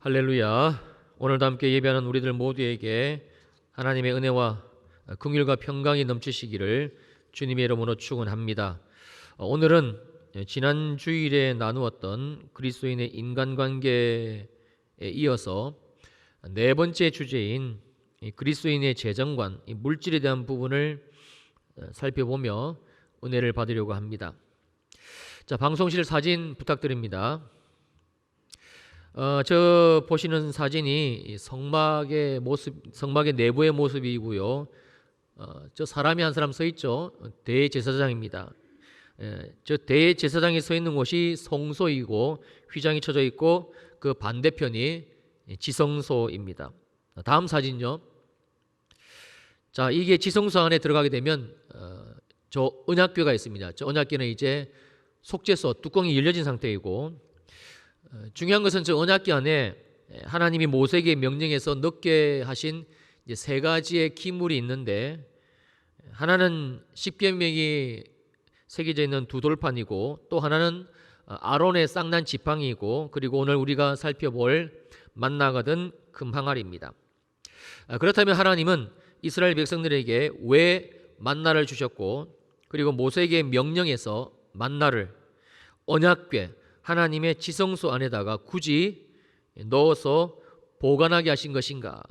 할렐루야. 오늘도 함께 예배하는 우리들 모두에게 하나님의 은혜와 긍휼과 평강이 넘치시기를 주님의 이름으로 축원합니다. 오늘은 지난 주일에 나누었던 그리스도인의 인간관계에 이어서 네 번째 주제인 그리스도인의 재정관, 물질에 대한 부분을 살펴보며 은혜를 받으려고 합니다. 자, 방송실 사진 부탁드립니다. 저 보시는 사진이 성막의 내부의 모습이고요. 저 사람이 한 사람 서 있죠. 대제사장입니다. 저 대제사장이 서 있는 곳이 성소이고 휘장이 쳐져 있고 그 반대편이 지성소입니다. 다음 사진요. 자, 이게 지성소 안에 들어가게 되면 저 언약궤가 있습니다. 저 언약궤는 이제 속죄소 뚜껑이 열려진 상태이고, 중요한 것은 저 언약궤 안에 하나님이 모세에게 명령해서 넣게 하신 이제 세 가지의 기물이 있는데, 하나는 십계명이 새겨져 있는 두 돌판이고, 또 하나는 아론의 쌍난 지팡이이고, 그리고 오늘 우리가 살펴볼 만나가 든 금항아리입니다. 그렇다면 하나님은 이스라엘 백성들에게 왜 만나를 주셨고, 그리고 모세에게 명령해서 만나를 언약궤 하나님의 지성소 안에다가 굳이 넣어서 보관하게 하신 것인가?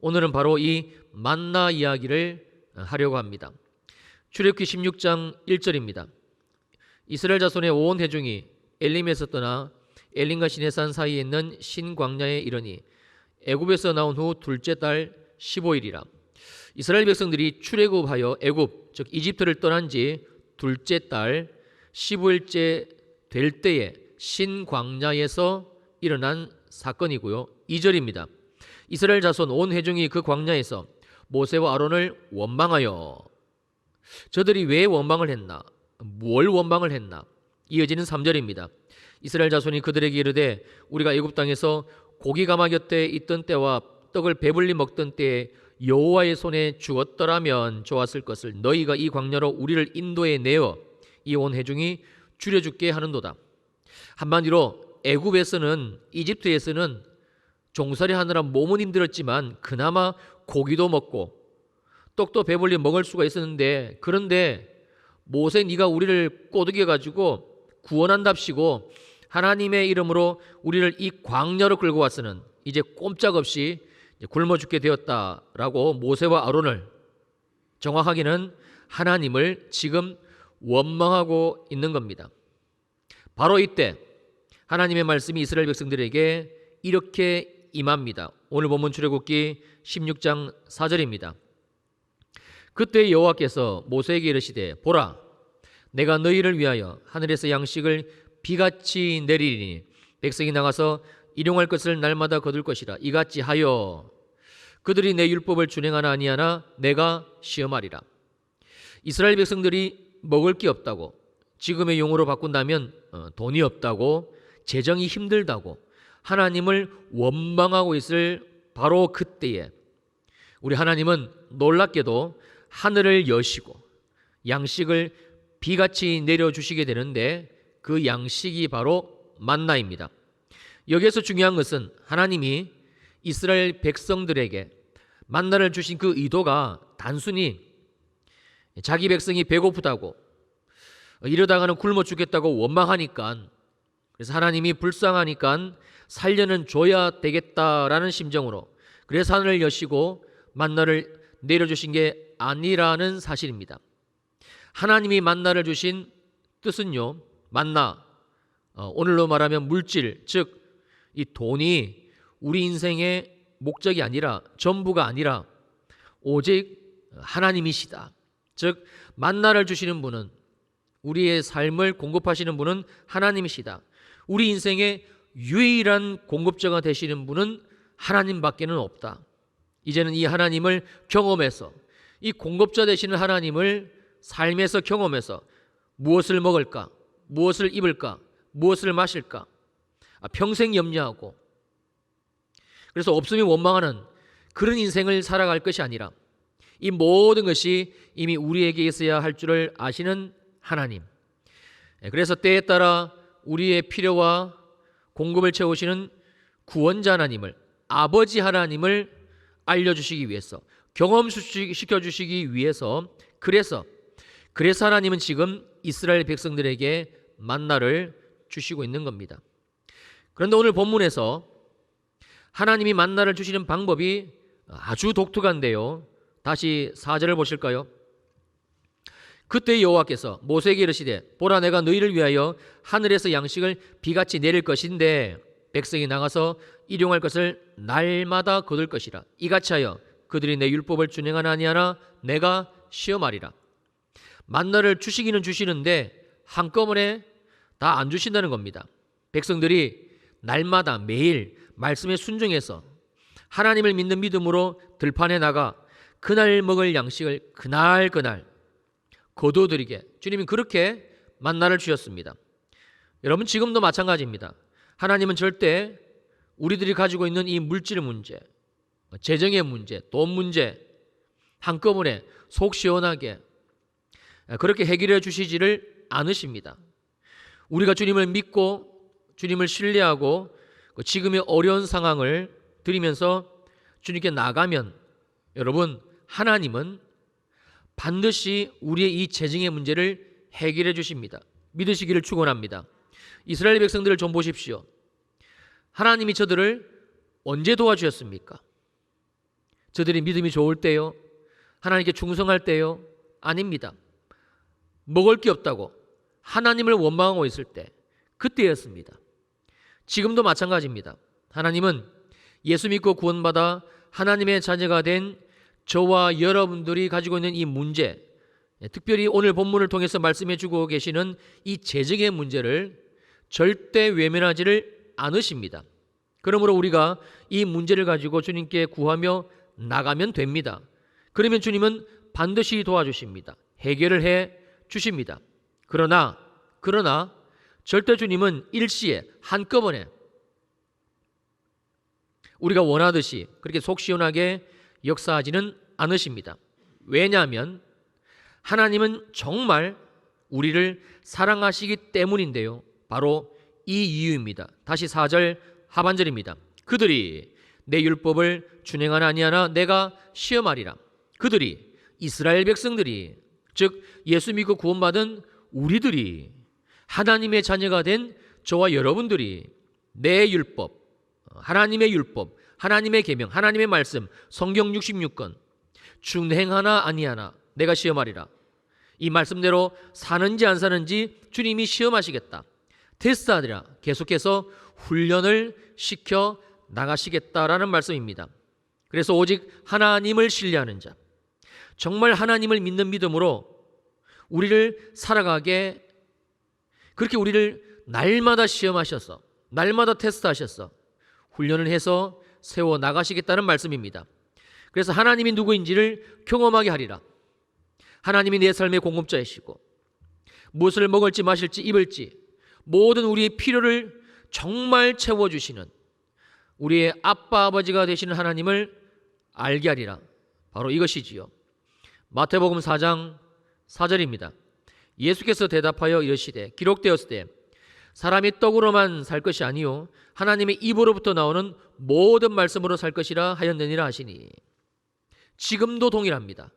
오늘은 바로 이 만나 이야기를 하려고 합니다. 출애굽기 16장 1절입니다. 이스라엘 자손의 온 회중이 엘림에서 떠나 엘림과 시내산 사이에 있는 신광야에 이르니 애굽에서 나온 후 둘째 달 15일이라. 이스라엘 백성들이 출애굽하여 애굽 즉 이집트를 떠난 지 둘째 달 15일째 될 때에 신광야에서 일어난 사건이고요. 2절입니다. 이스라엘 자손 온 회중이 그 광야에서 모세와 아론을 원망하여. 저들이 왜 원망을 했나? 뭘 원망을 했나? 이어지는 3절입니다. 이스라엘 자손이 그들에게 이르되 우리가 애굽 땅에서 고기 가마 곁에 있던 때와 떡을 배불리 먹던 때에 여호와의 손에 죽었더라면 좋았을 것을 너희가 이 광야로 우리를 인도해 내어 이 온 회중이 줄여죽게 하는도다. 한마디로 애굽에서는, 이집트에서는 종살이 하느라 몸은 힘들었지만 그나마 고기도 먹고 떡도 배불리 먹을 수가 있었는데, 그런데 모세 네가 우리를 꼬드겨 가지고 구원한답시고 하나님의 이름으로 우리를 이 광야로 끌고 왔으는 이제 꼼짝없이 굶어 죽게 되었다라고 모세와 아론을, 정확하게는 하나님을 지금 원망하고 있는 겁니다. 바로 이때 하나님의 말씀이 이스라엘 백성들에게 이렇게 임합니다. 오늘 본문 출애굽기 16장 4절입니다. 그때 여호와께서 모세에게 이르시되 보라, 내가 너희를 위하여 하늘에서 양식을 비같이 내리리니 백성이 나가서 일용할 것을 날마다 거둘 것이라. 이같이 하여 그들이 내 율법을 준행하나 아니하나 내가 시험하리라. 이스라엘 백성들이 먹을 게 없다고, 지금의 용어로 바꾼다면 돈이 없다고, 재정이 힘들다고 하나님을 원망하고 있을 바로 그때에 우리 하나님은 놀랍게도 하늘을 여시고 양식을 비같이 내려주시게 되는데, 그 양식이 바로 만나입니다. 여기에서 중요한 것은 하나님이 이스라엘 백성들에게 만나를 주신 그 의도가 단순히 자기 백성이 배고프다고, 이러다가는 굶어 죽겠다고 원망하니까, 그래서 하나님이 불쌍하니까 살려는 줘야 되겠다라는 심정으로 그래서 하늘을 여시고 만나를 내려주신 게 아니라는 사실입니다. 하나님이 만나를 주신 뜻은요, 만나, 오늘로 말하면 물질, 즉 이 돈이 우리 인생의 목적이 아니라, 전부가 아니라 오직 하나님이시다. 즉 만나를 주시는 분은, 우리의 삶을 공급하시는 분은 하나님이시다. 우리 인생의 유일한 공급자가 되시는 분은 하나님밖에는 없다. 이제는 이 하나님을 경험해서, 이 공급자 되시는 하나님을 삶에서 경험해서 무엇을 먹을까, 무엇을 입을까, 무엇을 마실까 평생 염려하고, 그래서 없으면 원망하는 그런 인생을 살아갈 것이 아니라 이 모든 것이 이미 우리에게 있어야 할 줄을 아시는 하나님, 그래서 때에 따라 우리의 필요와 공급을 채우시는 구원자 하나님을, 아버지 하나님을 알려주시기 위해서, 경험시켜 주시기 위해서, 그래서 하나님은 지금 이스라엘 백성들에게 만나를 주시고 있는 겁니다. 그런데 오늘 본문에서 하나님이 만나를 주시는 방법이 아주 독특한데요. 다시 4절을 보실까요? 그때 여호와께서 모세에게 이르시되 보라, 내가 너희를 위하여 하늘에서 양식을 비같이 내릴 것인데 백성이 나가서 일용할 것을 날마다 거둘 것이라. 이같이 하여 그들이 내 율법을 준행하나 아니하나 내가 시험하리라. 만나를 주시기는 주시는데 한꺼번에 다 안 주신다는 겁니다. 백성들이 날마다 매일 말씀에 순종해서 하나님을 믿는 믿음으로 들판에 나가 그날 먹을 양식을 그날 거두어드리게 주님은 그렇게 만나를 주셨습니다. 여러분, 지금도 마찬가지입니다. 하나님은 절대 우리들이 가지고 있는 이 물질 문제, 재정의 문제, 돈 문제 한꺼번에 속 시원하게 그렇게 해결해 주시지를 않으십니다. 우리가 주님을 믿고 주님을 신뢰하고 지금의 어려운 상황을 드리면서 주님께 나가면 여러분, 하나님은 반드시 우리의 이 재정의 문제를 해결해 주십니다. 믿으시기를 축원합니다. 이스라엘 백성들을 좀 보십시오. 하나님이 저들을 언제 도와주셨습니까? 저들이 믿음이 좋을 때요? 하나님께 충성할 때요? 아닙니다. 먹을 게 없다고 하나님을 원망하고 있을 때, 그때였습니다. 지금도 마찬가지입니다. 하나님은 예수 믿고 구원받아 하나님의 자녀가 된 저와 여러분들이 가지고 있는 이 문제, 특별히 오늘 본문을 통해서 말씀해 주고 계시는 이 재정의 문제를 절대 외면하지를 않으십니다. 그러므로 우리가 이 문제를 가지고 주님께 구하며 나가면 됩니다. 그러면 주님은 반드시 도와주십니다. 해결을 해 주십니다. 그러나 절대 주님은 일시에 한꺼번에 우리가 원하듯이 그렇게 속 시원하게 역사하지는 않으십니다. 왜냐하면 하나님은 정말 우리를 사랑하시기 때문인데요. 바로 이 이유입니다. 다시 4절 하반절입니다. 그들이 내 율법을 준행하나 아니하나 내가 시험하리라. 그들이, 이스라엘 백성들이, 즉 예수 믿고 구원받은 우리들이, 하나님의 자녀가 된 저와 여러분들이 내 율법, 하나님의 율법, 하나님의 계명, 하나님의 말씀, 성경 66권 준행하나 아니하나 내가 시험하리라. 이 말씀대로 사는지 안 사는지 주님이 시험하시겠다. 테스트하리라. 계속해서 훈련을 시켜 나가시겠다라는 말씀입니다. 그래서 오직 하나님을 신뢰하는 자, 정말 하나님을 믿는 믿음으로 우리를 살아가게, 그렇게 우리를 날마다 시험하셔서, 날마다 테스트하셔서 훈련을 해서 세워 나가시겠다는 말씀입니다. 그래서 하나님이 누구인지를 경험하게 하리라. 하나님이 내 삶의 공급자이시고 무엇을 먹을지 마실지 입을지 모든 우리의 필요를 정말 채워주시는 우리의 아빠 아버지가 되시는 하나님을 알게 하리라. 바로 이것이지요. 마태복음 4장 4절입니다. 예수께서 대답하여 이르시되 기록되었으되 사람이 떡으로만 살 것이 아니요 하나님의 입으로부터 나오는 모든 말씀으로 살 것이라 하였느니라 하시니, 지금도 동일합니다.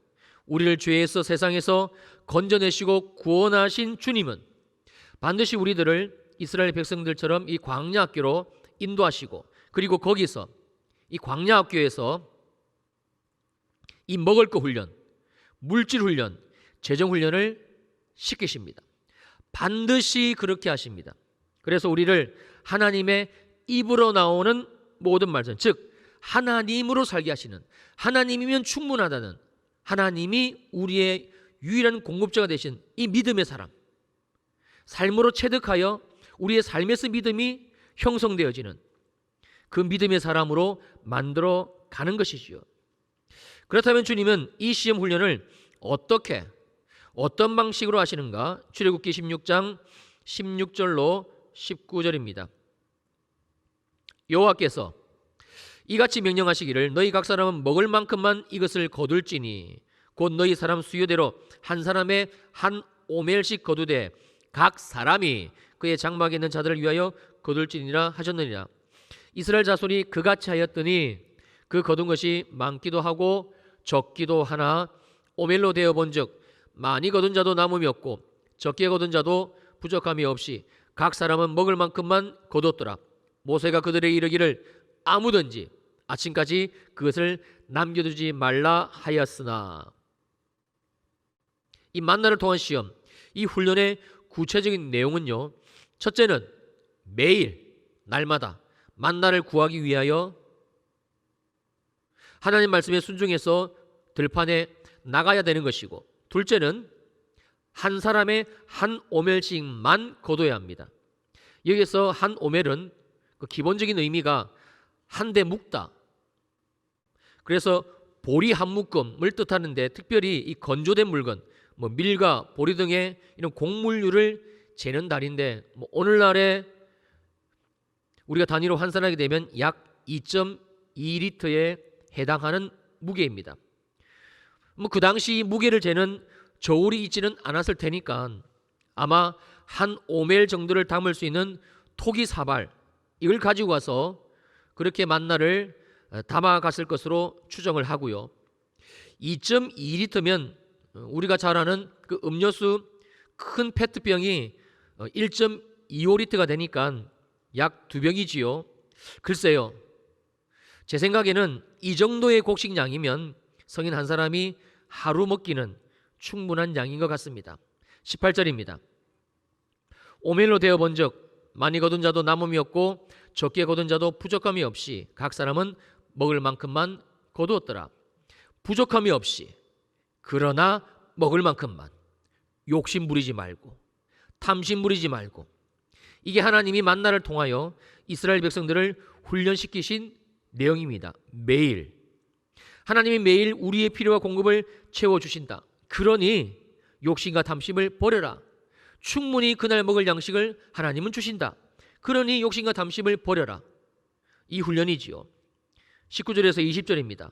우리를 죄에서, 세상에서 건져내시고 구원하신 주님은 반드시 우리들을 이스라엘 백성들처럼 이 광야 학교로 인도하시고, 그리고 거기서 이 광야 학교에서 이 먹을 거 훈련, 물질 훈련, 재정 훈련을 시키십니다. 반드시 그렇게 하십니다. 그래서 우리를 하나님의 입으로 나오는 모든 말씀, 즉 하나님으로 살게 하시는, 하나님이면 충분하다는, 하나님이 우리의 유일한 공급자가 되신 이 믿음의 사람, 삶으로 체득하여 우리의 삶에서 믿음이 형성되어지는 그 믿음의 사람으로 만들어 가는 것이지요. 그렇다면 주님은 이 시험 훈련을 어떤 방식으로 하시는가? 출애굽기 16장 16절로 19절입니다. 여호와께서 이같이 명령하시기를 너희 각 사람은 먹을 만큼만 이것을 거둘지니 곧 너희 사람 수요대로 한 사람의 한 오멜씩 거두되 각 사람이 그의 장막에 있는 자들을 위하여 거둘지니라 하셨느니라. 이스라엘 자손이 그같이 하였더니 그 거둔 것이 많기도 하고 적기도 하나 오멜로 되어 본즉 많이 거둔 자도 남음이 없고 적게 거둔 자도 부족함이 없이 각 사람은 먹을 만큼만 거뒀더라. 모세가 그들에게 이르기를 아무든지 아침까지 그것을 남겨두지 말라 하였으나. 이 만나를 통한 시험, 이 훈련의 구체적인 내용은요, 첫째는 매일 날마다 만나를 구하기 위하여 하나님 말씀에 순종해서 들판에 나가야 되는 것이고, 둘째는 한 사람의 한 오멜씩만 거둬야 합니다. 여기서 한 오멜은 그 기본적인 의미가 한 대 묵다. 그래서 보리 한 묶음을 뜻하는데, 특별히 이 건조된 물건, 밀과 보리 등의 이런 곡물류를 재는 달인데, 오늘날에 우리가 단위로 환산하게 되면 약 2.2리터에 해당하는 무게입니다. 그 당시 무게를 재는 저울이 있지는 않았을 테니까 아마 한 오멜 정도를 담을 수 있는 토기 사발, 이걸 가지고 와서 그렇게 만나를 담아갔을 것으로 추정을 하고요. 2.2리터면 우리가 잘 아는 그 음료수 큰 페트병이 1.25리터가 되니까 약 2병이지요. 글쎄요, 제 생각에는 이 정도의 곡식량이면 성인 한 사람이 하루 먹기는 충분한 양인 것 같습니다. 18절입니다. 오멜로 되어 본즉 많이 거둔 자도 남음이 없고 적게 거둔 자도 부족함이 없이 각 사람은 먹을 만큼만 거두었더라. 부족함이 없이, 그러나 먹을 만큼만. 욕심 부리지 말고, 탐심 부리지 말고. 이게 하나님이 만나를 통하여 이스라엘 백성들을 훈련시키신 내용입니다. 매일 하나님이 매일 우리의 필요와 공급을 채워주신다. 그러니 욕심과 탐심을 버려라. 충분히 그날 먹을 양식을 하나님은 주신다. 그러니 욕심과 탐심을 버려라. 이 훈련이지요. 19절에서 20절입니다.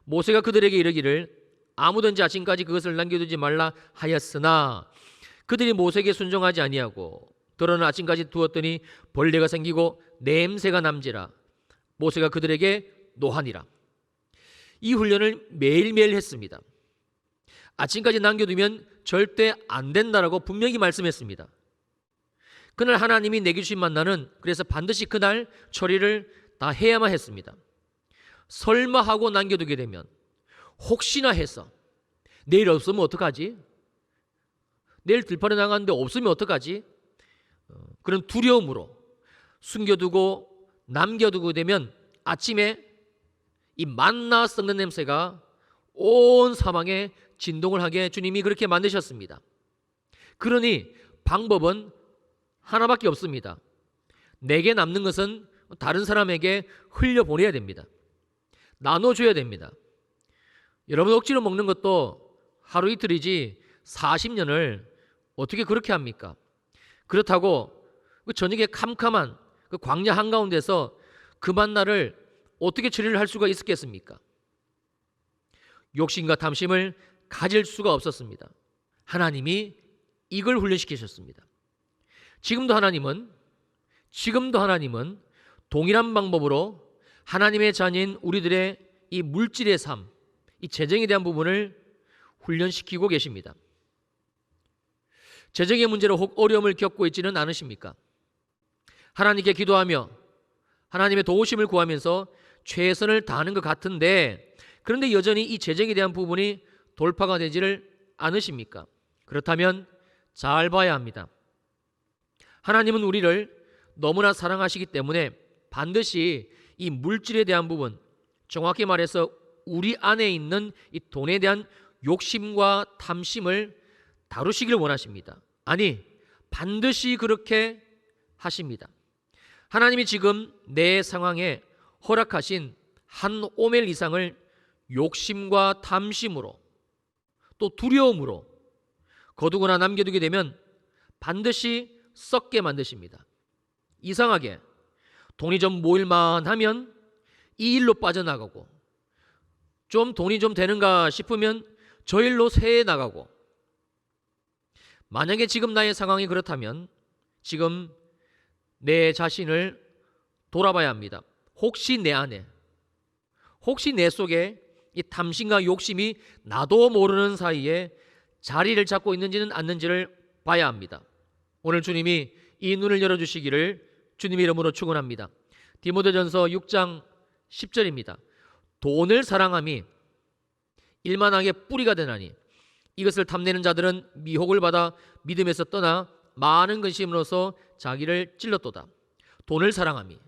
모세가 그들에게 이르기를 아무든지 아침까지 그것을 남겨두지 말라 하였으나 그들이 모세에게 순종하지 아니하고 더러는 아침까지 두었더니 벌레가 생기고 냄새가 남지라. 모세가 그들에게 노하니라. 이 훈련을 매일매일 했습니다. 아침까지 남겨두면 절대 안 된다라고 분명히 말씀했습니다. 그날 하나님이 내게 주신 만나는 그래서 반드시 그날 처리를 다 해야만 했습니다. 설마 하고 남겨두게 되면 혹시나 해서 내일 없으면 어떡하지? 내일 들판에 나갔는데 없으면 어떡하지? 그런 두려움으로 숨겨두고 남겨두고 되면 아침에 이 만나 썩는 냄새가 온 사방에 진동을 하게 주님이 그렇게 만드셨습니다. 그러니 방법은 하나밖에 없습니다. 내게 남는 것은 다른 사람에게 흘려보내야 됩니다. 나눠줘야 됩니다. 여러분 억지로 먹는 것도 하루 이틀이지 40년을 어떻게 그렇게 합니까? 그렇다고 그 저녁에 캄캄한 그 광야 한가운데서 그 만나를 어떻게 처리를 할 수가 있었겠습니까? 욕심과 탐심을 가질 수가 없었습니다. 하나님이 이걸 훈련시키셨습니다. 지금도 하나님은 동일한 방법으로 하나님의 자녀인 우리들의 이 물질의 삶, 이 재정에 대한 부분을 훈련시키고 계십니다. 재정의 문제로 혹 어려움을 겪고 있지는 않으십니까? 하나님께 기도하며 하나님의 도우심을 구하면서 최선을 다하는 것 같은데, 그런데 여전히 이 재정에 대한 부분이 돌파가 되지를 않으십니까? 그렇다면 잘 봐야 합니다. 하나님은 우리를 너무나 사랑하시기 때문에 반드시 이 물질에 대한 부분, 정확히 말해서 우리 안에 있는 이 돈에 대한 욕심과 탐심을 다루시길 원하십니다. 아니, 반드시 그렇게 하십니다. 하나님이 지금 내 상황에 허락하신 한 오멜 이상을 욕심과 탐심으로 또 두려움으로 거두거나 남겨두게 되면 반드시 썩게 만드십니다. 이상하게 돈이 좀 모일만 하면 이 일로 빠져나가고, 좀 돈이 좀 되는가 싶으면 저 일로 새해 나가고, 만약에 지금 나의 상황이 그렇다면 지금 내 자신을 돌아봐야 합니다. 혹시 내 안에, 혹시 내 속에 이 탐심과 욕심이 나도 모르는 사이에 자리를 잡고 있는지는 않는지를 봐야 합니다. 오늘 주님이 이 눈을 열어주시기를 주님의 이름으로 축원합니다. 디모데전서 6장 10절입니다. 돈을 사랑함이 일만하게 뿌리가 되나니 이것을 탐내는 자들은 미혹을 받아 믿음에서 떠나 많은 근심으로서 자기를 찔렀도다. 돈을 사랑함이,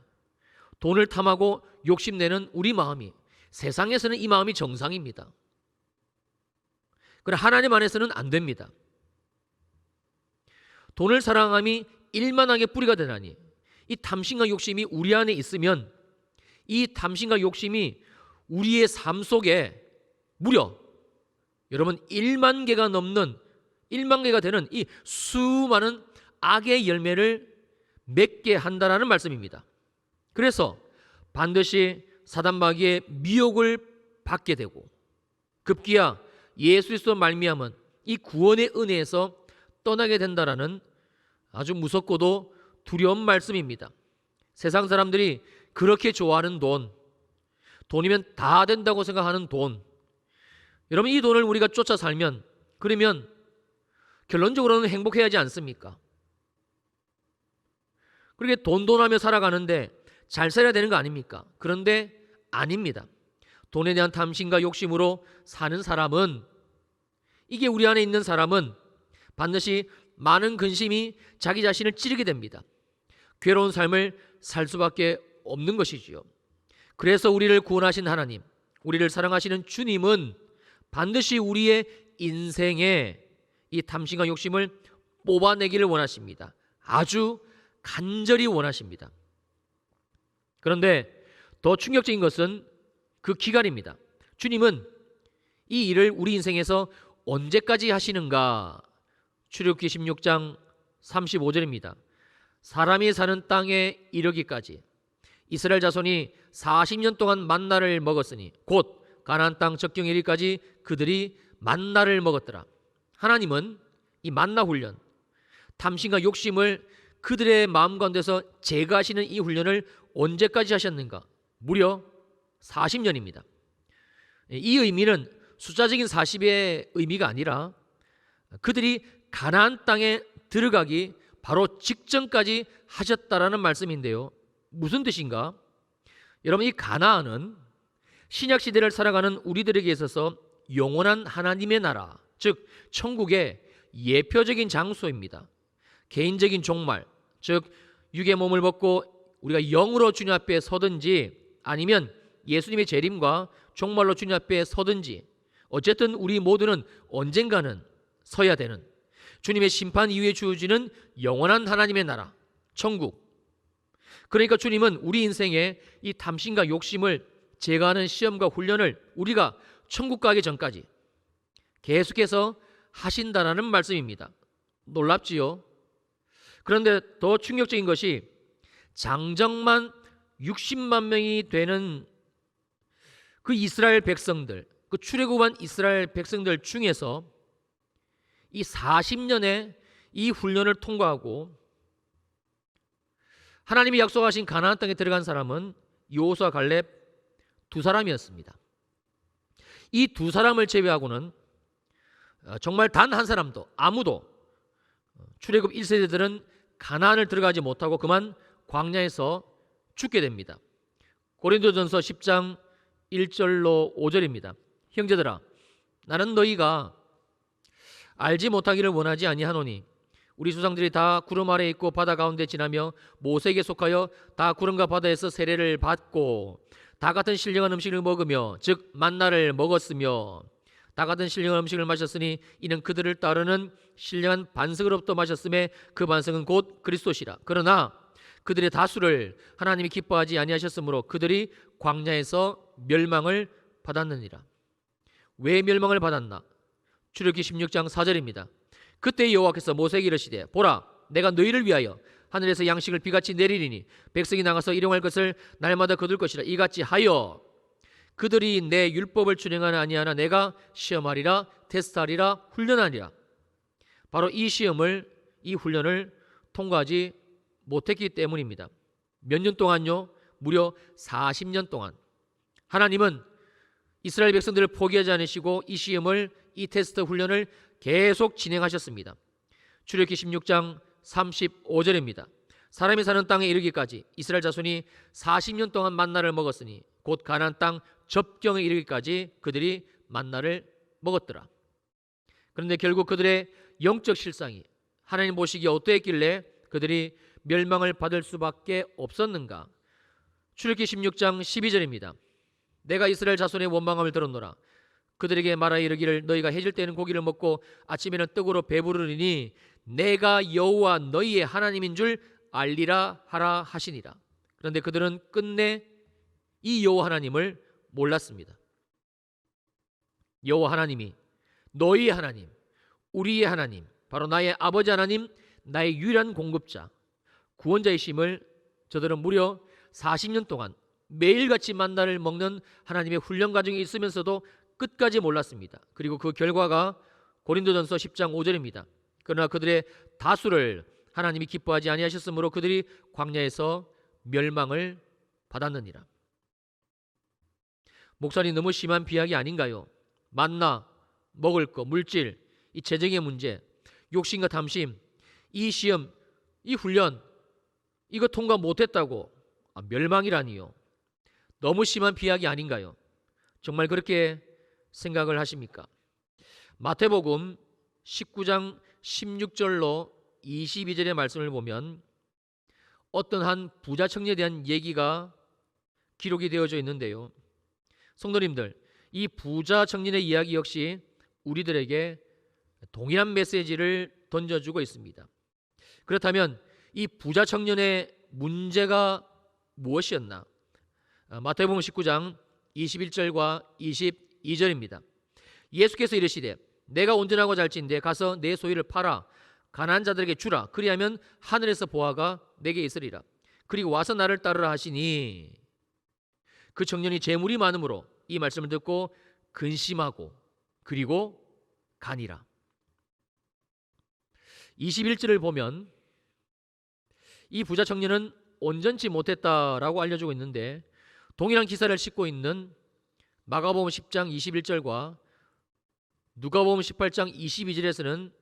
돈을 탐하고 욕심내는 우리 마음이, 세상에서는 이 마음이 정상입니다. 그러나 하나님 안에서는 안 됩니다. 돈을 사랑함이 일만하게 뿌리가 되나니, 이 탐심과 욕심이 우리 안에 있으면 이 탐심과 욕심이 우리의 삶 속에 무려 여러분 1만 개가 넘는, 1만 개가 되는 이 수많은 악의 열매를 맺게 한다라는 말씀입니다. 그래서 반드시 사단마귀의 미혹을 받게 되고 급기야 예수 그리스도 말미암은 이 구원의 은혜에서 떠나게 된다라는 아주 무섭고도 두려운 말씀입니다. 세상 사람들이 그렇게 좋아하는 돈, 돈이면 다 된다고 생각하는 돈, 여러분 이 돈을 우리가 쫓아 살면 그러면 결론적으로는 행복해야 하지 않습니까? 그렇게 돈하며 살아가는데 잘 살아야 되는 거 아닙니까? 그런데 아닙니다. 돈에 대한 탐심과 욕심으로 사는 사람은, 이게 우리 안에 있는 사람은 반드시 많은 근심이 자기 자신을 찌르게 됩니다. 괴로운 삶을 살 수밖에 없는 것이지요. 그래서 우리를 구원하신 하나님, 우리를 사랑하시는 주님은 반드시 우리의 인생에 이 탐심과 욕심을 뽑아내기를 원하십니다. 아주 간절히 원하십니다. 그런데 더 충격적인 것은 그 기간입니다. 주님은 이 일을 우리 인생에서 언제까지 하시는가? 출애굽기 16장 35절입니다. 사람이 사는 땅에 이르기까지 이스라엘 자손이 40년 동안 만나를 먹었으니 곧 가나안 땅 적경 이르기까지 그들이 만나를 먹었더라. 하나님은 이 만나 훈련, 탐심과 욕심을 그들의 마음 가운데서 제거하시는 이 훈련을 언제까지 하셨는가? 무려 40년입니다. 이 의미는 숫자적인 40의 의미가 아니라 그들이 가나안 땅에 들어가기 바로 직전까지 하셨다라는 말씀인데요. 무슨 뜻인가? 여러분 이 가나안은 신약 시대를 살아가는 우리들에게 있어서 영원한 하나님의 나라, 즉 천국의 예표적인 장소입니다. 개인적인 종말, 즉 육의 몸을 벗고 우리가 영으로 주님 앞에 서든지 아니면 예수님의 재림과 종말로 주님 앞에 서든지 어쨌든 우리 모두는 언젠가는 서야 되는 주님의 심판 이후에 주어지는 영원한 하나님의 나라, 천국. 그러니까 주님은 우리 인생에 이 탐심과 욕심을 제거하는 시험과 훈련을 우리가 천국 가기 전까지 계속해서 하신다라는 말씀입니다. 놀랍지요? 그런데 더 충격적인 것이 장정만 60만 명이 되는 그 이스라엘 백성들, 그 출애굽한 이스라엘 백성들 중에서 이 40년의 이 훈련을 통과하고 하나님이 약속하신 가나안 땅에 들어간 사람은 여호수아 갈렙 두 사람이었습니다. 이 두 사람을 제외하고는 정말 단 한 사람도 아무도 출애굽 1세대들은 가나안을 들어가지 못하고 그만 광야에서 죽게 됩니다. 고린도전서 10장 1절로 5절입니다. 형제들아, 나는 너희가 알지 못하기를 원하지 아니하노니 우리 조상들이 다 구름 아래 있고 바다 가운데 지나며 모세에게 속하여 다 구름과 바다에서 세례를 받고 다 같은 신령한 음식을 먹으며 즉 만나를 먹었으며 다 같은 신령한 음식을 마셨으니 이는 그들을 따르는 신령한 반석으로부터 마셨음에 그 반석은 곧 그리스도시라. 그러나 그들의 다수를 하나님이 기뻐하지 아니하셨으므로 그들이 광야에서 멸망을 받았느니라. 왜 멸망을 받았나? 출애굽기 16장 4절입니다. 그때 여호와께서 모세에게 이르시되 보라 내가 너희를 위하여 하늘에서 양식을 비같이 내리리니 백성이 나가서 일용할 것을 날마다 거둘 것이라. 이같이 하여 그들이 내 율법을 준행하나 아니하나 내가 시험하리라, 테스트하리라, 훈련하리라. 바로 이 시험을, 이 훈련을 통과하지 못했기 때문입니다. 몇 년 동안요? 무려 40년 동안 하나님은 이스라엘 백성들을 포기하지 않으시고 이 시험을, 이 테스트 훈련을 계속 진행하셨습니다. 출애굽기 16장 35절입니다. 사람이 사는 땅에 이르기까지 이스라엘 자손이 40년 동안 만나를 먹었으니 곧 가나안 땅 접경에 이르기까지 그들이 만나를 먹었더라. 그런데 결국 그들의 영적 실상이 하나님 보시기에 어떠했길래 그들이 멸망을 받을 수밖에 없었는가? 출애굽기 16장 12절입니다. 내가 이스라엘 자손의 원망함을 들었노라. 그들에게 말하여 이르기를 너희가 해질 때는 고기를 먹고 아침에는 떡으로 배부르리니 내가 여호와 너희의 하나님인 줄 알리라 하라 하시니라. 그런데 그들은 끝내 이 여호와 하나님을 몰랐습니다. 여호와 하나님이 너희의 하나님, 우리의 하나님, 바로 나의 아버지 하나님, 나의 유일한 공급자, 구원자이심을 저들은 무려 40년 동안 매일같이 만나를 먹는 하나님의 훈련 과정에 있으면서도 끝까지 몰랐습니다. 그리고 그 결과가 고린도전서 10장 5절입니다. 그러나 그들의 다수를 하나님이 기뻐하지 아니하셨으므로 그들이 광야에서 멸망을 받았느니라. 목사님, 너무 심한 비약이 아닌가요? 만나, 먹을 거, 물질, 이 재정의 문제, 욕심과 탐심, 이 시험, 이 훈련, 이거 통과 못했다고 멸망이라니요. 너무 심한 비약이 아닌가요? 정말 그렇게 생각을 하십니까? 마태복음 19장 16절로 22절의 말씀을 보면 어떤 한 부자 청년에 대한 얘기가 기록이 되어져 있는데요. 성도님들, 이 부자 청년의 이야기 역시 우리들에게 동일한 메시지를 던져주고 있습니다. 그렇다면 이 부자 청년의 문제가 무엇이었나? 마태복음 19장 21절과 22절입니다. 예수께서 이르시되 내가 온전하고 잘진대 가서 내 소유를 팔아 가난한 자들에게 주라. 그리하면 하늘에서 보화가 내게 있으리라. 그리고 와서 나를 따르라 하시니 그 청년이 재물이 많으므로 이 말씀을 듣고 근심하고 그리고 가니라. 21절을 보면 이 부자 청년은 온전치 못했다라고 알려주고 있는데 동일한 기사를 싣고 있는 마가복음 10장 21절과 누가복음 18장 22절에서는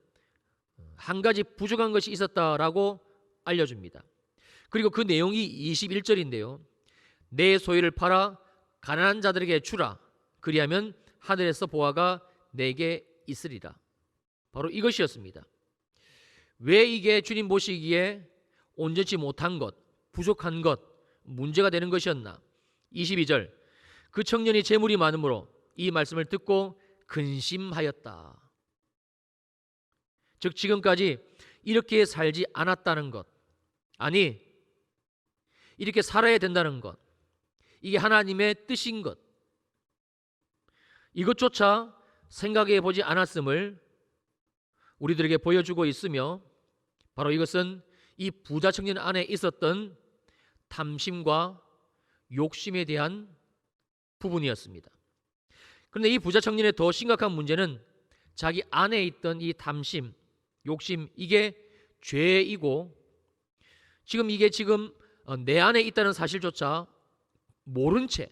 한 가지 부족한 것이 있었다라고 알려줍니다. 그리고 그 내용이 21절인데요. 내 소유를 팔아 가난한 자들에게 주라. 그리하면 하늘에서 보화가 내게 있으리라. 바로 이것이었습니다. 왜 이게 주님 보시기에 온전치 못한 것, 부족한 것, 문제가 되는 것이었나? 22절, 그 청년이 재물이 많으므로 이 말씀을 듣고 근심하였다. 즉 지금까지 이렇게 살지 않았다는 것, 아니 이렇게 살아야 된다는 것, 이게 하나님의 뜻인 것, 이것조차 생각해 보지 않았음을 우리들에게 보여주고 있으며 바로 이것은 이 부자 청년 안에 있었던 탐심과 욕심에 대한 부분이었습니다. 그런데 이 부자 청년의 더 심각한 문제는 자기 안에 있던 이 탐심, 욕심, 이게 죄이고 지금 이게 내 안에 있다는 사실조차 모른 채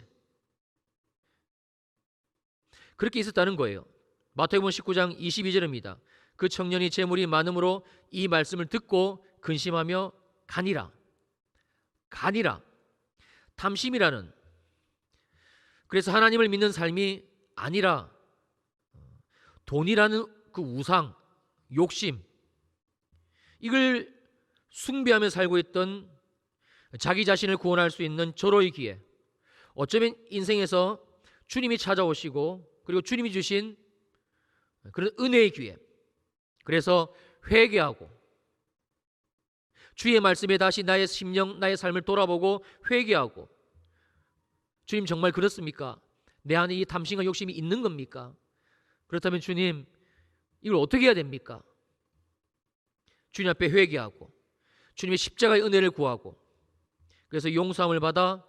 그렇게 있었다는 거예요. 마태복음 19장 22절입니다. 그 청년이 재물이 많으므로 이 말씀을 듣고 근심하며 가니라. 탐심이라는, 그래서 하나님을 믿는 삶이 아니라 돈이라는 그 우상, 욕심, 이걸 숭배하며 살고 있던 자기 자신을 구원할 수 있는 절호의 기회, 어쩌면 인생에서 주님이 찾아오시고 그리고 주님이 주신 그런 은혜의 기회, 그래서 회개하고 주의 말씀에 다시 나의 심령, 나의 삶을 돌아보고 회개하고, 주님 정말 그렇습니까? 내 안에 이 탐심과 욕심이 있는 겁니까? 그렇다면 주님, 이걸 어떻게 해야 됩니까? 주님 앞에 회개하고 주님의 십자가의 은혜를 구하고, 그래서 용서함을 받아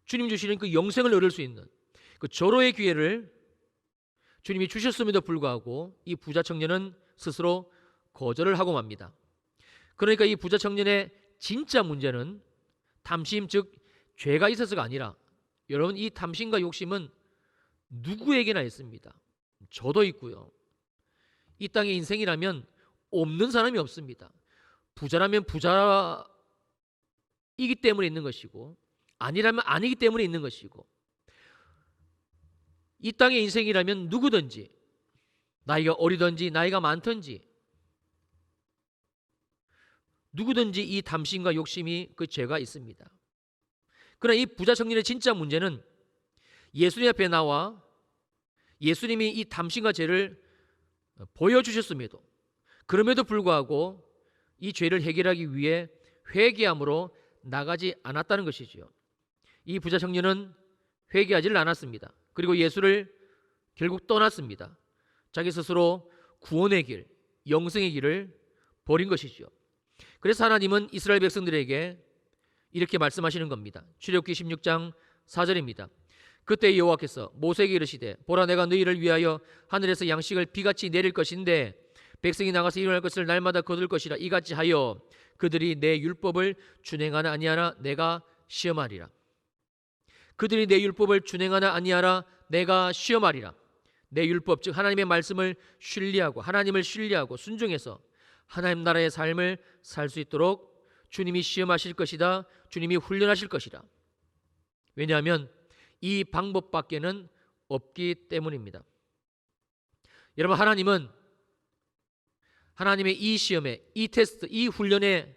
주님 주시는 그 영생을 얻을 수 있는 그 절호의 기회를 주님이 주셨음에도 불구하고 이 부자 청년은 스스로 거절을 하고 맙니다. 그러니까 이 부자 청년의 진짜 문제는 탐심, 즉 죄가 있어서가 아니라 여러분 이 탐심과 욕심은 누구에게나 있습니다. 저도 있고요. 이 땅의 인생이라면 없는 사람이 없습니다. 부자라면 부자이기 때문에 있는 것이고 아니라면 아니기 때문에 있는 것이고 이 땅의 인생이라면 누구든지 나이가 어리든지 나이가 많든지 누구든지 이 탐심과 욕심이 그 죄가 있습니다. 그러나 이 부자 청년의 진짜 문제는 예수님 앞에 나와 예수님이 이 탐심과 죄를 보여주셨음에도 그럼에도 불구하고 이 죄를 해결하기 위해 회개함으로 나가지 않았다는 것이지요. 이 부자 청년은 회개하지를 않았습니다. 그리고 예수를 결국 떠났습니다. 자기 스스로 구원의 길, 영생의 길을 버린 것이지요. 그래서 하나님은 이스라엘 백성들에게 이렇게 말씀하시는 겁니다. 출애굽기 16장 4절입니다. 그때 여호와께서 모세에게 이르시되 보라 내가 너희를 위하여 하늘에서 양식을 비같이 내릴 것인데 백성이 나가서 일어날 것을 날마다 거둘 것이라 이같이 하여 그들이 내 율법을 준행하나 아니하나 내가 시험하리라. 그들이 내 율법을 준행하나 아니하라 내가 시험하리라. 내 율법 즉 하나님의 말씀을 신뢰하고 하나님을 신뢰하고 순종해서 하나님 나라의 삶을 살 수 있도록 주님이 시험하실 것이다. 주님이 훈련하실 것이다. 왜냐하면 이 방법밖에는 없기 때문입니다. 여러분 하나님은 하나님의 이 시험에 이 테스트 이 훈련에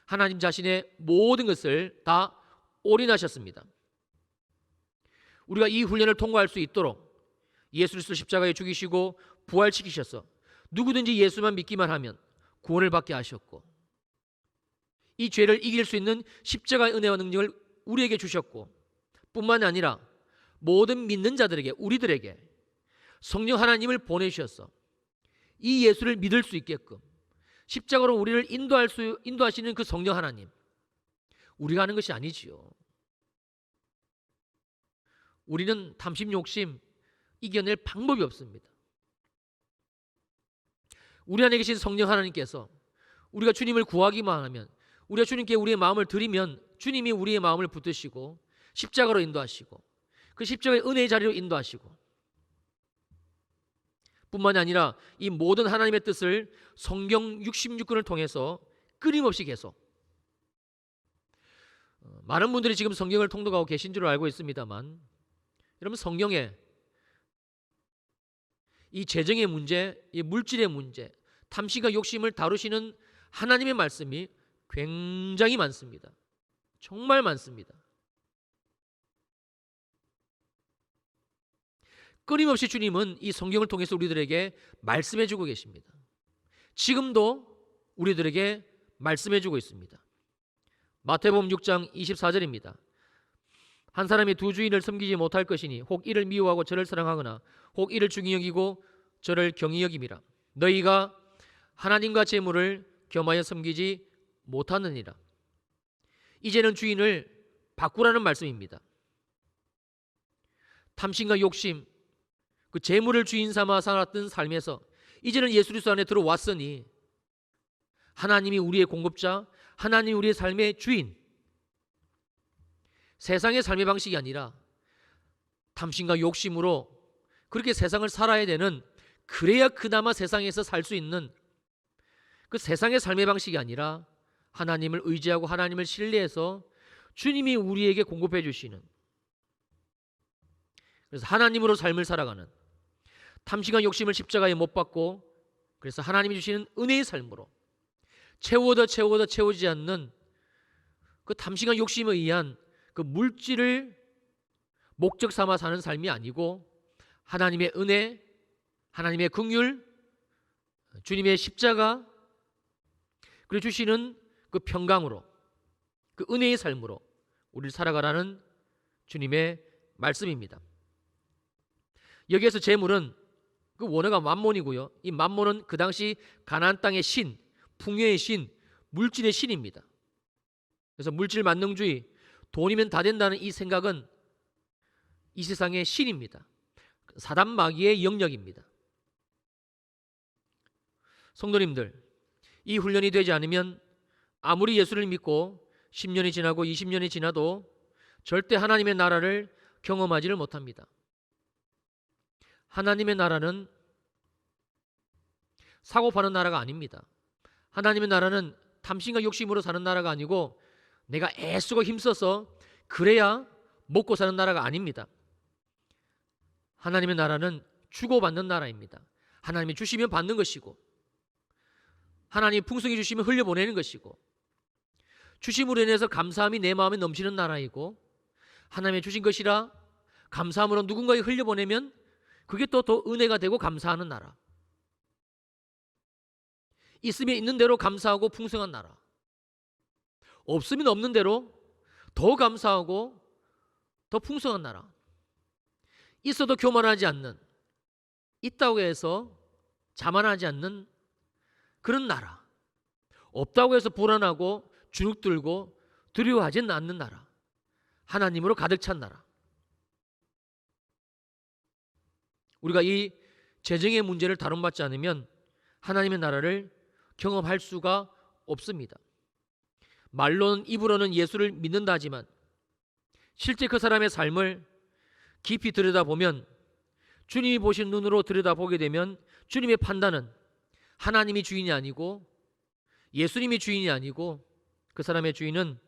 하나님 자신의 모든 것을 다 올인하셨습니다. 우리가 이 훈련을 통과할 수 있도록 예수 그리스도 십자가에 죽이시고 부활시키셔서 누구든지 예수만 믿기만 하면 구원을 받게 하셨고 이 죄를 이길 수 있는 십자가의 은혜와 능력을 우리에게 주셨고 뿐만 아니라 모든 믿는 자들에게 우리들에게 성령 하나님을 보내주셔서 이 예수를 믿을 수 있게끔 십자가로 우리를 인도하시는 그 성령 하나님 우리가 하는 것이 아니지요. 우리는 탐심 욕심 이겨낼 방법이 없습니다. 우리 안에 계신 성령 하나님께서 우리가 주님을 구하기만 하면 우리가 주님께 우리의 마음을 드리면 주님이 우리의 마음을 붙드시고 십자가로 인도하시고 그 십자가의 은혜의 자리로 인도하시고 뿐만이 아니라 이 모든 하나님의 뜻을 성경 66권을 통해서 끊임없이 계속 많은 분들이 지금 성경을 통독하고 계신 줄 알고 있습니다만 여러분 성경에 이 재정의 문제, 이 물질의 문제, 탐심과 욕심을 다루시는 하나님의 말씀이 굉장히 많습니다. 정말 많습니다. 끊임없이 주님은 이 성경을 통해서 우리들에게 말씀해 주고 계십니다. 지금도 우리들에게 말씀해 주고 있습니다. 마태복음 6장 24절입니다. 한 사람이 두 주인을 섬기지 못할 것이니 혹 이를 미워하고 저를 사랑하거나 혹 이를 중히 여기고 저를 경히 여김이라. 너희가 하나님과 재물을 겸하여 섬기지 못하느니라. 이제는 주인을 바꾸라는 말씀입니다. 탐심과 욕심, 그 재물을 주인 삼아 살았던 삶에서 이제는 예수 그리스도 안에 들어왔으니 하나님이 우리의 공급자, 하나님이 우리의 삶의 주인, 세상의 삶의 방식이 아니라 탐심과 욕심으로 그렇게 세상을 살아야 되는, 그래야 그나마 세상에서 살 수 있는 그 세상의 삶의 방식이 아니라 하나님을 의지하고 하나님을 신뢰해서 주님이 우리에게 공급해 주시는, 그래서 하나님으로 삶을 살아가는, 탐심과 욕심을 십자가에 못 박고 그래서 하나님이 주시는 은혜의 삶으로 채워도 채워지지 않는 그 탐심과 욕심에 의한 그 물질을 목적 삼아 사는 삶이 아니고 하나님의 은혜, 하나님의 긍휼, 주님의 십자가, 그리고 주시는 그 평강으로, 그 은혜의 삶으로 우리를 살아가라는 주님의 말씀입니다. 여기에서 재물은 그 원어가 만몬이고요. 이 만몬은 그 당시 가나안 땅의 신, 풍요의 신, 물질의 신입니다. 그래서 물질 만능주의, 돈이면 다 된다는 이 생각은 이 세상의 신입니다. 사단 마귀의 영역입니다. 성도님들, 이 훈련이 되지 않으면 아무리 예수를 믿고 10년이 지나고 20년이 지나도 절대 하나님의 나라를 경험하지를 못합니다. 하나님의 나라는 사고 파는 나라가 아닙니다. 하나님의 나라는 탐심과 욕심으로 사는 나라가 아니고 내가 애쓰고 힘써서 그래야 먹고 사는 나라가 아닙니다. 하나님의 나라는 주고받는 나라입니다. 하나님이 주시면 받는 것이고 하나님이 풍성히 주시면 흘려보내는 것이고 주심으로 인해서 감사함이 내 마음에 넘치는 나라이고 하나님의 주신 것이라 감사함으로 누군가에게 흘려보내면 그게 또 더 은혜가 되고 감사하는 나라. 있으면 있는 대로 감사하고 풍성한 나라. 없으면 없는 대로 더 감사하고 더 풍성한 나라. 있어도 교만하지 않는, 있다고 해서 자만하지 않는 그런 나라. 없다고 해서 불안하고 주눅들고 두려워하지는 않는 나라. 하나님으로 가득 찬 나라. 우리가 이 재정의 문제를 다룬받지 않으면 하나님의 나라를 경험할 수가 없습니다. 말로는 입으로는 예수를 믿는다 하지만 실제 그 사람의 삶을 깊이 들여다보면 주님이 보신 눈으로 들여다보게 되면 주님의 판단은 하나님이 주인이 아니고 예수님이 주인이 아니고 그 사람의 주인은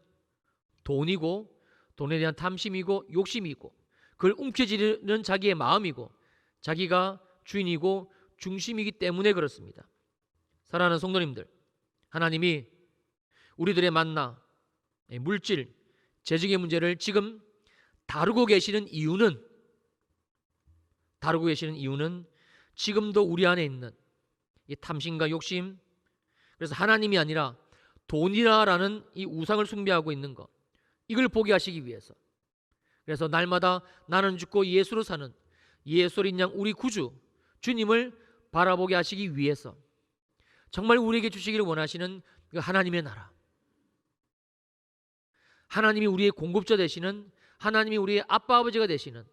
돈이고 돈에 대한 탐심이고 욕심이고 그걸 움켜쥐는 자기의 마음이고 자기가 주인이고 중심이기 때문에 그렇습니다. 사랑하는 성도님들, 하나님이 우리들의 만나, 물질, 재정의 문제를 지금 다루고 계시는 이유는 지금도 우리 안에 있는 이 탐심과 욕심, 그래서 하나님이 아니라 돈이라는 이 우상을 숭배하고 있는 것, 이걸 보게 하시기 위해서, 그래서 날마다 나는 죽고 예수로 사는 예수 어린 양 우리 구주 주님을 바라보게 하시기 위해서 정말 우리에게 주시기를 원하시는 그 하나님의 나라, 하나님이 우리의 공급자 되시는, 하나님이 우리의 아빠 아버지가 되시는,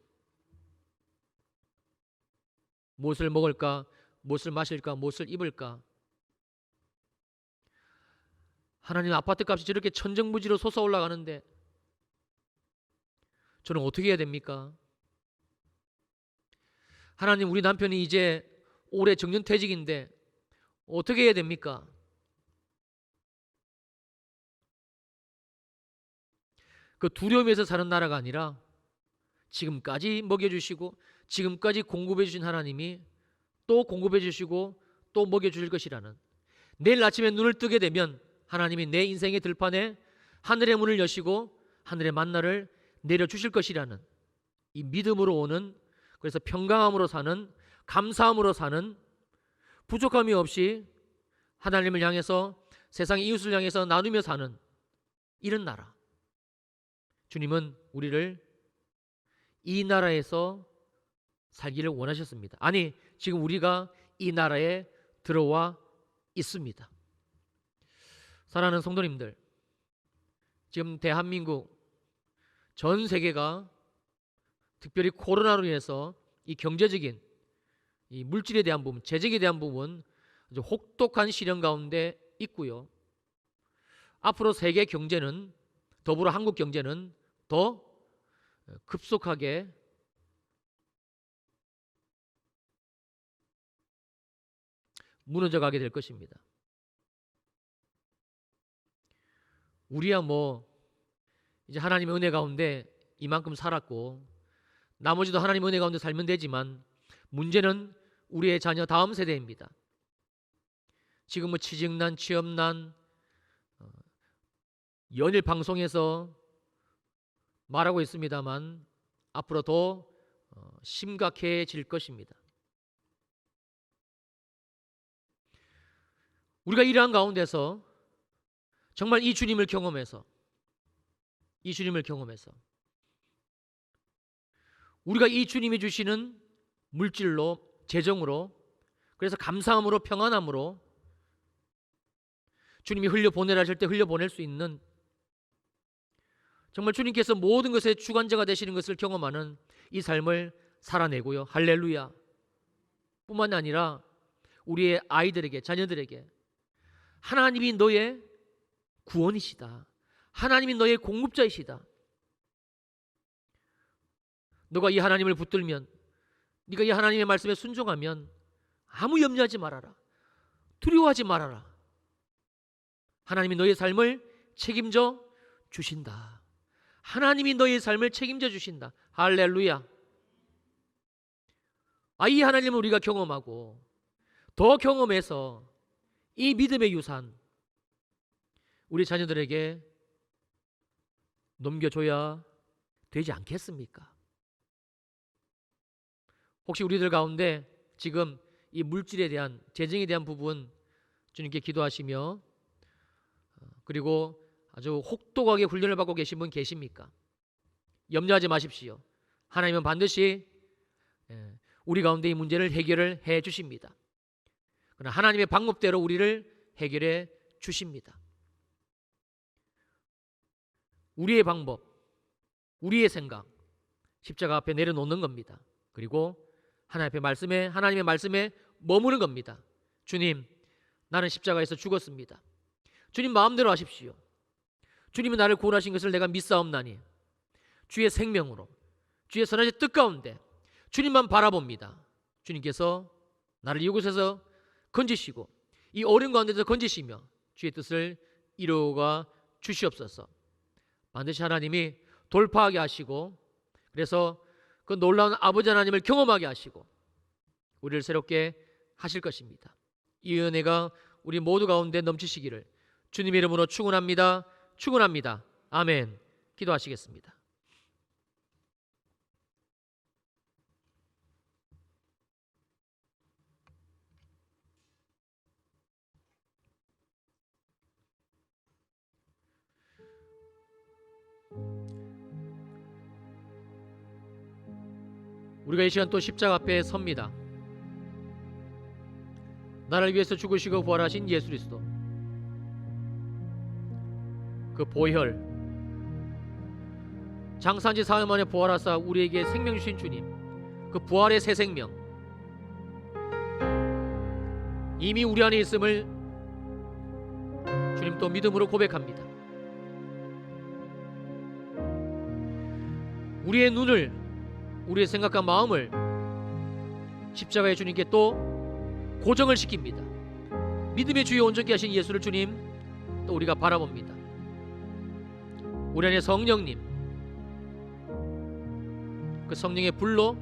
무엇을 먹을까, 무엇을 마실까, 무엇을 입을까. 하나님 아파트 값이 저렇게 천정부지로 솟아올라가는데 저는 어떻게 해야 됩니까? 하나님, 우리 남편이 이제 올해 정년퇴직인데 어떻게 해야 됩니까? 그 두려움에서 사는 나라가 아니라 지금까지 먹여주시고 지금까지 공급해 주신 하나님이 또 공급해 주시고 또 먹여주실 것이라는, 내일 아침에 눈을 뜨게 되면 하나님이 내 인생의 들판에 하늘의 문을 여시고 하늘의 만나를 내려주실 것이라는 이 믿음으로 오는, 그래서 평강함으로 사는, 감사함으로 사는, 부족함이 없이 하나님을 향해서 세상의 이웃을 향해서 나누며 사는 이런 나라. 주님은 우리를 이 나라에서 살기를 원하셨습니다. 아니, 지금 우리가 이 나라에 들어와 있습니다. 사랑하는 성도님들, 지금 대한민국, 전 세계가 특별히 코로나로 인해서 이 경제적인, 이 물질에 대한 부분, 재정에 대한 부분 아주 혹독한 시련 가운데 있고요. 앞으로 세계 경제는, 더불어 한국 경제는 더 급속하게 무너져 가게 될 것입니다. 우리야 뭐 이제 하나님의 은혜 가운데 이만큼 살았고 나머지도 하나님의 은혜 가운데 살면 되지만 문제는 우리의 자녀 다음 세대입니다. 지금 뭐 취직난, 취업난, 연일 방송에서 말하고 있습니다만 앞으로 더 심각해질 것입니다. 우리가 이러한 가운데서 정말 이 주님을 경험해서 우리가 이 주님이 주시는 물질로, 재정으로, 그래서 감사함으로, 평안함으로 주님이 흘려보내라 하실 때 흘려보낼 수 있는, 정말 주님께서 모든 것의 주관자가 되시는 것을 경험하는 이 삶을 살아내고요. 할렐루야. 뿐만 아니라 우리의 아이들에게, 자녀들에게 하나님이 너의 구원이시다, 하나님이 너의 공급자이시다. 너가 이 하나님을 붙들면, 네가 이 하나님의 말씀에 순종하면 아무 염려하지 말아라. 두려워하지 말아라. 하나님이 너의 삶을 책임져 주신다. 하나님이 너의 삶을 책임져 주신다. 할렐루야. 이 하나님을 우리가 경험하고 더 경험해서 이 믿음의 유산 우리 자녀들에게 넘겨줘야 되지 않겠습니까? 혹시 우리들 가운데 지금 이 물질에 대한, 재정에 대한 부분 주님께 기도하시며 그리고 아주 혹독하게 훈련을 받고 계신 분 계십니까? 염려하지 마십시오. 하나님은 반드시 우리 가운데 이 문제를 해결을 해 주십니다. 그러나 하나님의 방법대로 우리를 해결해 주십니다. 우리의 방법, 우리의 생각, 십자가 앞에 내려놓는 겁니다. 그리고 하나님의 말씀에 머무는 겁니다. 주님, 나는 십자가에서 죽었습니다. 주님 마음대로 하십시오. 주님이 나를 구원하신 것을 내가 믿사옵나니 주의 생명으로, 주의 선하신 뜻 가운데 주님만 바라봅니다. 주님께서 나를 이곳에서 건지시고 이 어려운 가운데서 건지시며 주의 뜻을 이루어가 주시옵소서. 반드시 하나님이 돌파하게 하시고, 그래서 그 놀라운 아버지 하나님을 경험하게 하시고 우리를 새롭게 하실 것입니다. 이 은혜가 우리 모두 가운데 넘치시기를 주님의 이름으로 축원합니다. 축원합니다. 아멘. 기도하시겠습니다. 우리가 이 시간 또 십자가 앞에 섭니다. 나를 위해서 죽으시고 부활하신 예수 그리스도, 그 보혈, 장사한 지 사흘 만에 부활하사 우리에게 생명 주신 주님, 그 부활의 새 생명 이미 우리 안에 있음을 주님 또 믿음으로 고백합니다. 우리의 눈을, 우리의 생각과 마음을 십자가의 주님께 또 고정을 시킵니다. 믿음의 주여 온전케 하신 예수를 주님 또 우리가 바라봅니다. 우리 안에 성령님, 그 성령의 불로,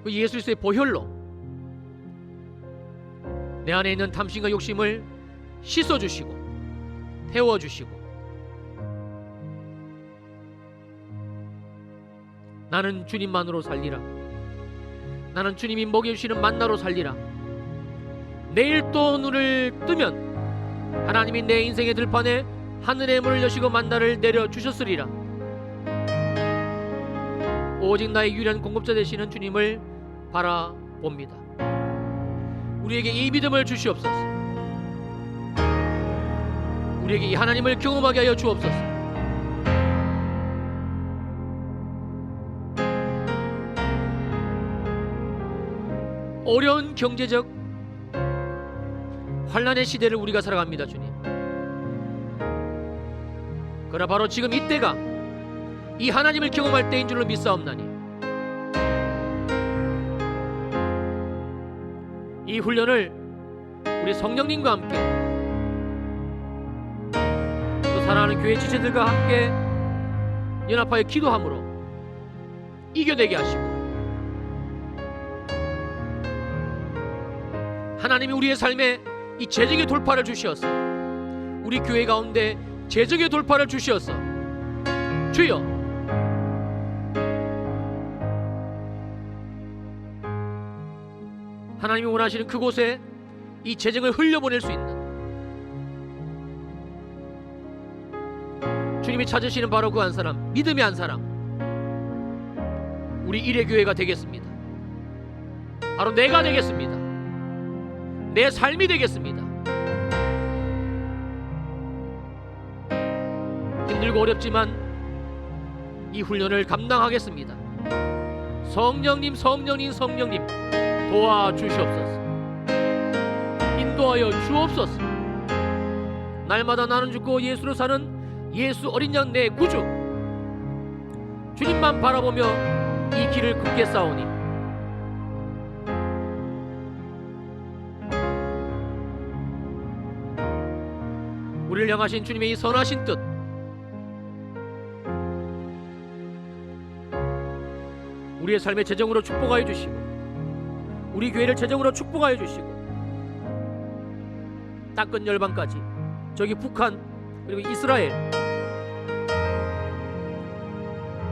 그 예수 그리스도의 보혈로 내 안에 있는 탐심과 욕심을 씻어주시고 태워주시고, 나는 주님만으로 살리라, 나는 주님이 먹여주시는 만나로 살리라. 내일 또 눈을 뜨면 하나님이 내 인생의 들판에 하늘의 문을 여시고 만나를 내려주셨으리라. 오직 나의 유일한 공급자 되시는 주님을 바라봅니다. 우리에게 이 믿음을 주시옵소서. 우리에게 이 하나님을 경험하게 하여 주옵소서. 어려운 경제적 환난의 시대를 우리가 살아갑니다. 주님, 그러나 바로 지금 이때가 이 하나님을 경험할 때인 줄로 믿사옵나니 이 훈련을 우리 성령님과 함께 또 사랑하는 교회 지체들과 함께 연합하여 기도함으로 이겨내게 하시고, 하나님이 우리의 삶에 이 재정의 돌파를 주시어서 우리 교회 가운데 재정의 돌파를 주시어서 주여, 하나님이 원하시는 그곳에 이 재정을 흘려보낼 수 있는, 주님이 찾으시는 바로 그 한 사람, 믿음의 한 사람, 우리 일회교회가 되겠습니다. 바로 내가 되겠습니다. 내 삶이 되겠습니다. 힘들고 어렵지만 이 훈련을 감당하겠습니다. 성령님, 성령님, 성령님 도와주시옵소서. 인도하여 주옵소서. 날마다 나는 죽고 예수로 사는 예수 어린 양 내 구주, 주님만 바라보며 이 길을 굳게 싸우니 우리를 향하신 주님의 이 선하신 뜻, 우리의 삶의 재정으로 축복하여 주시고 우리 교회를 재정으로 축복하여 주시고 땅끝 열방까지, 저기 북한 그리고 이스라엘,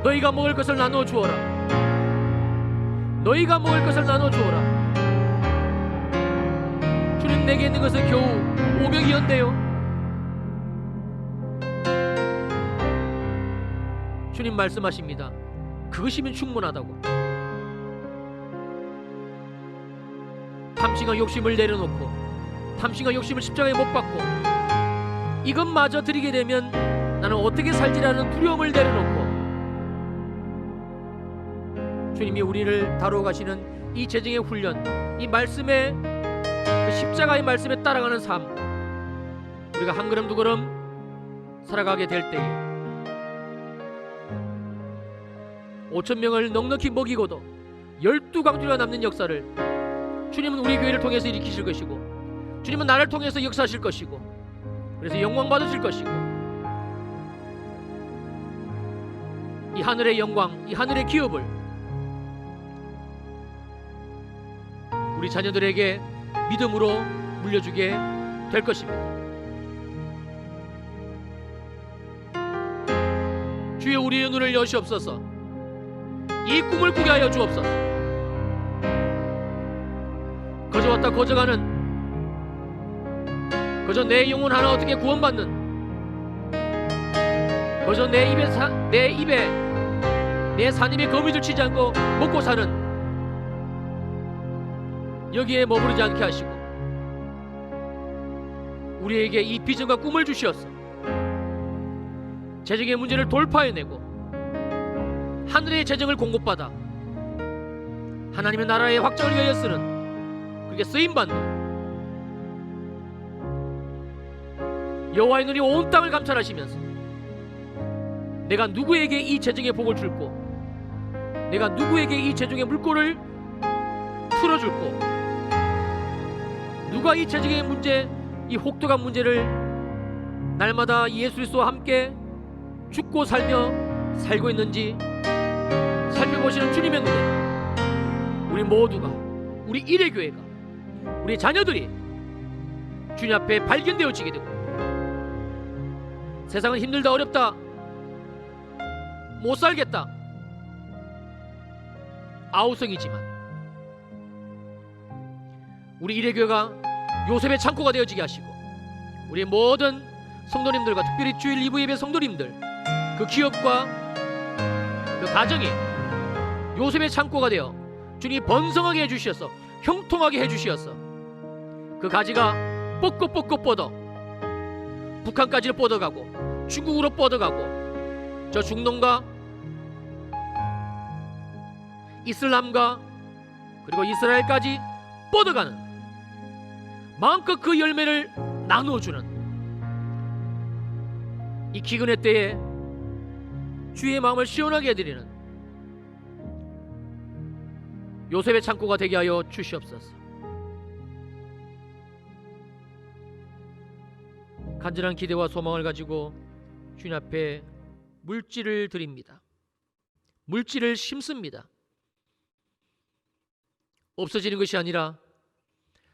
너희가 먹을 것을 나누어 주어라. 너희가 먹을 것을 나누어 주어라. 주님, 내게 있는 것은 겨우 500이었네요. 주님 말씀하십니다. 그것이면 충분하다고. 탐심과 욕심을 내려놓고, 탐심과 욕심을 십자가에 못 박고 이것마저 드리게 되면 나는 어떻게 살지라는 두려움을 내려놓고 주님이 우리를 다루어 가시는 이 재정의 훈련, 이 말씀의, 그 십자가의 말씀에 따라가는 삶, 우리가 한 걸음 두 걸음 살아가게 될 때에 5,000명을 넉넉히 먹이고도 12강주가 남는 역사를 주님은 우리 교회를 통해서 일으키실 것이고, 주님은 나를 통해서 역사하실 것이고, 그래서 영광 받으실 것이고, 이 하늘의 영광, 이 하늘의 기업을 우리 자녀들에게 믿음으로 물려주게 될 것입니다. 주여, 우리의 눈을 여시옵소서. 이 꿈을 꾸게 하여 주옵소서. 거저 왔다 거저가는, 거저 내 영혼 하나 어떻게 구원받는, 거저 내 입에 내 산입에 거미줄 치지 않고 먹고 사는, 여기에 머무르지 않게 하시고 우리에게 이 비전과 꿈을 주시었어. 재정의 문제를 돌파해내고 하늘의 재정을 공급받아 하나님의 나라의 확장을 위하여 쓰는, 그게 쓰임받는 여호와의 눈이 온 땅을 감찰하시면서 내가 누구에게 이 재정의 복을 줄고, 내가 누구에게 이 재정의 물꼬를 풀어줄고, 누가 이 재정의 문제, 이 혹독한 문제를 날마다 예수 그리스도와 함께 죽고 살며 살고 있는지 살펴보시는 주님의 눈에 우리 모두가, 우리 일회교회가, 우리 자녀들이 주님 앞에 발견되어지게 되고, 세상은 힘들다, 어렵다, 못 살겠다, 아우성이지만 우리 일회교회가 요셉의 창고가 되어지게 하시고, 우리 모든 성도님들과 특별히 주일 2부 예배 성도님들, 그 기업과 그 가정이 요셉의 창고가 되어 주님이 번성하게 해주시었어, 형통하게 해주시었어. 그 가지가 뻗고 뻗어 북한까지로 뻗어가고 중국으로 뻗어가고 저 중동과 이슬람과 그리고 이스라엘까지 뻗어가는, 마음껏 그 열매를 나누어주는 이 기근의 때에 주의 마음을 시원하게 해드리는 요셉의 창고가 되게 하여 주시옵소서. 간절한 기대와 소망을 가지고 주님 앞에 물질을 드립니다. 물질을 심습니다. 없어지는 것이 아니라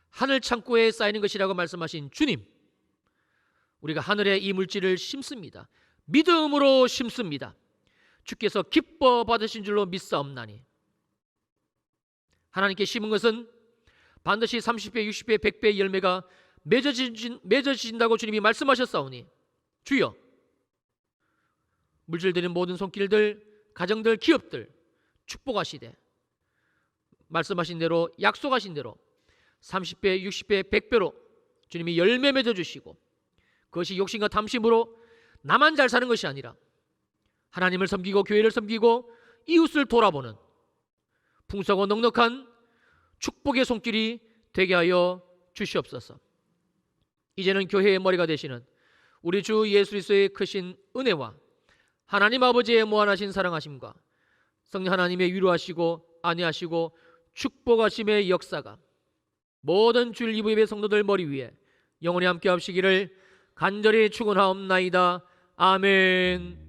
하늘 창고에 쌓이는 것이라고 말씀하신 주님, 우리가 하늘에 이 물질을 심습니다. 믿음으로 심습니다. 주께서 기뻐 받으신 줄로 믿사옵나니, 하나님께 심은 것은 반드시 30배, 60배, 100배의 열매가 맺어진다고 주님이 말씀하셨사오니, 주여, 물질 드리는 모든 손길들, 가정들, 기업들 축복하시되 말씀하신 대로, 약속하신 대로 30배, 60배, 100배로 주님이 열매 맺어주시고, 그것이 욕심과 탐심으로 나만 잘 사는 것이 아니라 하나님을 섬기고 교회를 섬기고 이웃을 돌아보는 풍성하고 넉넉한 축복의 손길이 되게 하여 주시옵소서. 이제는 교회의 머리가 되시는 우리 주 예수 그리스도의 크신 은혜와 하나님 아버지의 무한하신 사랑하심과 성령 하나님의 위로하시고 안위하시고 축복하심의 역사가 모든 주일 이브의 성도들 머리 위에 영원히 함께 하시기를 간절히 축원하옵나이다. 아멘.